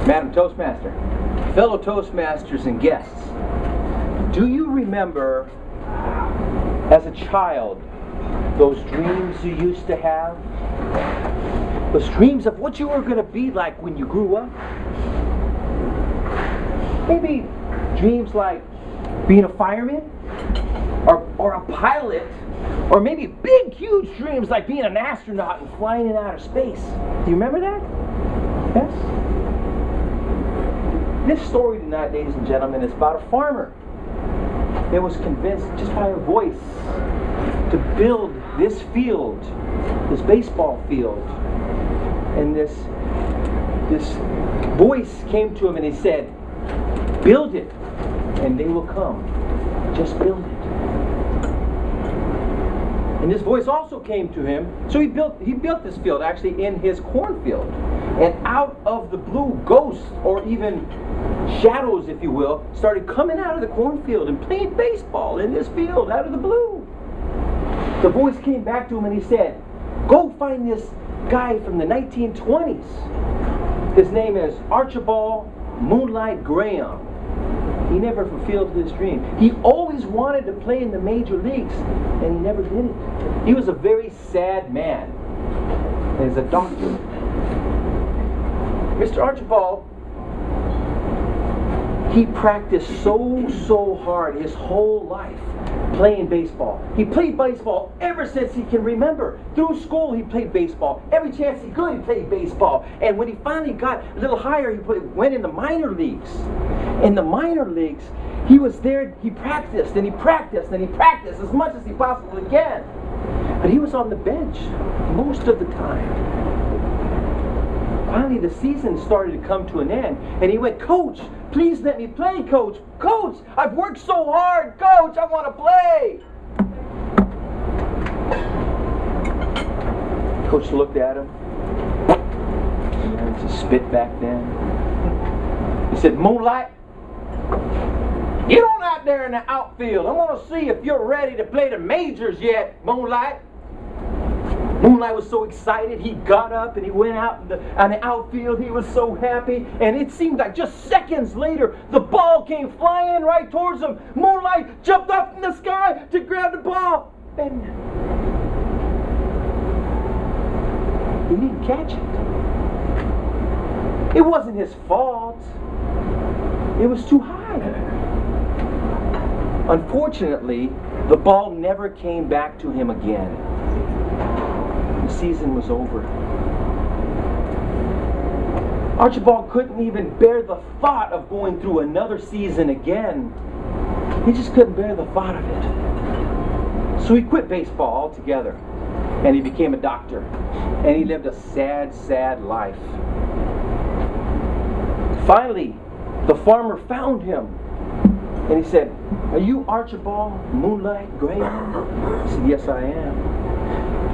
Madam Toastmaster, fellow Toastmasters and guests, do you remember as a child those dreams you used to have? Those dreams of what you were going to be like when you grew up? Maybe dreams like being a fireman or a pilot, or maybe big, huge dreams like being an astronaut and flying in outer space. Do you remember that? Yes? This story tonight, ladies and gentlemen, is about a farmer that was convinced just by a voice to build this field, this baseball field. And this voice came to him and he said, build it and they will come. Just build it. And this voice also came to him, so he built this field actually in his cornfield. And out of the blue, ghosts, or even shadows, if you will, started coming out of the cornfield and playing baseball in this field out of the blue. The voice came back to him and he said, go find this guy from the 1920s. His name is Archibald Moonlight Graham. He never fulfilled his dream. He always wanted to play in the major leagues, and he never did it. He was a very sad man. As a doctor, Mr. Archibald, he practiced so hard his whole life playing baseball. He played baseball ever since he can remember. Through school he played baseball. Every chance he could he played baseball. And when he finally got a little higher, he went in the minor leagues. In the minor leagues, he was there, he practiced and he practiced and he practiced as much as he possibly can. But he was on the bench most of the time. Finally, the season started to come to an end, and he went, Coach, please let me play, Coach. Coach, I've worked so hard. Coach, I want to play. Coach looked at him, and just spit back then. He said, Moonlight, get on out there in the outfield. I want to see if you're ready to play the majors yet, Moonlight. Moonlight was so excited, he got up and he went out on the outfield. He was so happy, and it seemed like just seconds later, the ball came flying right towards him. Moonlight jumped up in the sky to grab the ball, and he didn't catch it. It wasn't his fault. It was too high. Unfortunately, the ball never came back to him again. The season was over. Archibald couldn't even bear the thought of going through another season again. He just couldn't bear the thought of it. So he quit baseball altogether, and he became a doctor. And he lived a sad, sad life. Finally, the farmer found him, and he said, are you Archibald Moonlight Graham? He said, yes, I am.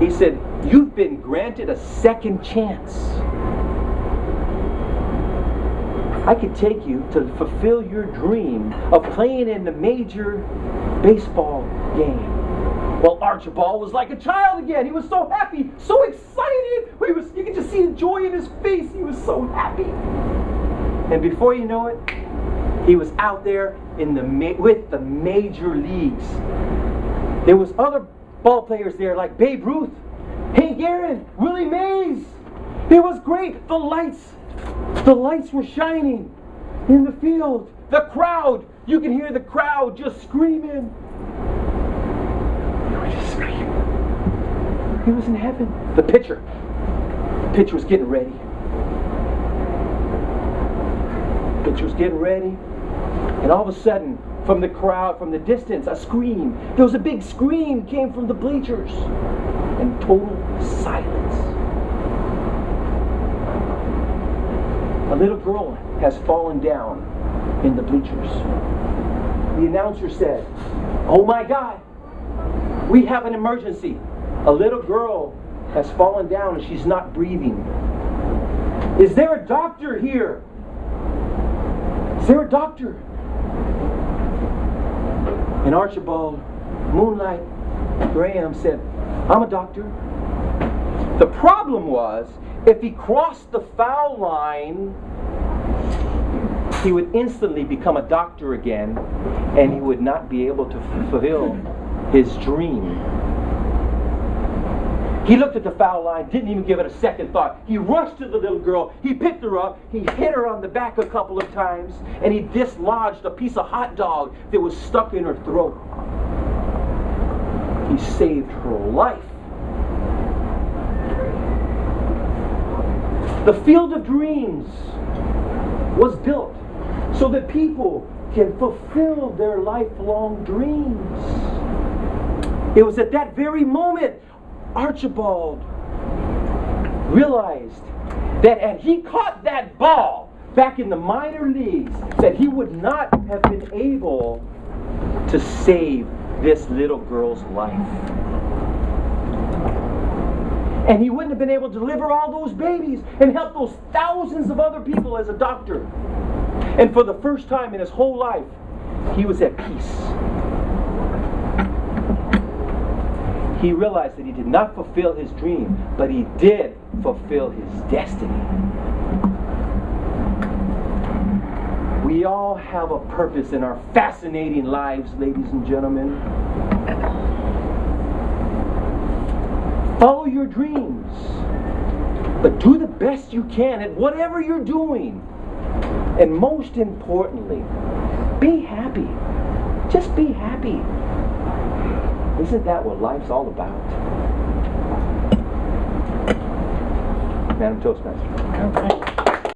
He said, you've been granted a second chance. I could take you to fulfill your dream of playing in the major baseball game. Well, Archibald was like a child again. He was so happy, so excited. You could just see the joy in his face. He was so happy. And before you know it, he was out there with the major leagues. There was other ball players there like Babe Ruth, Hank Aaron, Willie Mays. It was great. The lights were shining in the field. The crowd, you could hear the crowd just screaming. They were just screaming. He was in heaven. The pitcher was getting ready. The pitcher was getting ready. And all of a sudden, from the crowd, from the distance, a scream. There was a big scream came from the bleachers. And total silence. A little girl has fallen down in the bleachers. The announcer said, oh my God, we have an emergency. A little girl has fallen down and she's not breathing. Is there a doctor here? Is there a doctor? And Archibald Moonlight Graham said, I'm a doctor. The problem was, if he crossed the foul line, he would instantly become a doctor again, and he would not be able to fulfill his dream. He looked at the foul line, didn't even give it a second thought. He rushed to the little girl, he picked her up, he hit her on the back a couple of times, and he dislodged a piece of hot dog that was stuck in her throat. He saved her life. The Field of Dreams was built so that people can fulfill their lifelong dreams. It was at that very moment Archibald realized that as he caught that ball back in the minor leagues, that he would not have been able to save this little girl's life. And he wouldn't have been able to deliver all those babies and help those thousands of other people as a doctor. And for the first time in his whole life, he was at peace. He realized that he did not fulfill his dream, but he did fulfill his destiny. We all have a purpose in our fascinating lives, ladies and gentlemen. Follow your dreams, but do the best you can at whatever you're doing. And most importantly, be happy. Just be happy. Isn't that what life's all about? Madam Toastmaster. Okay.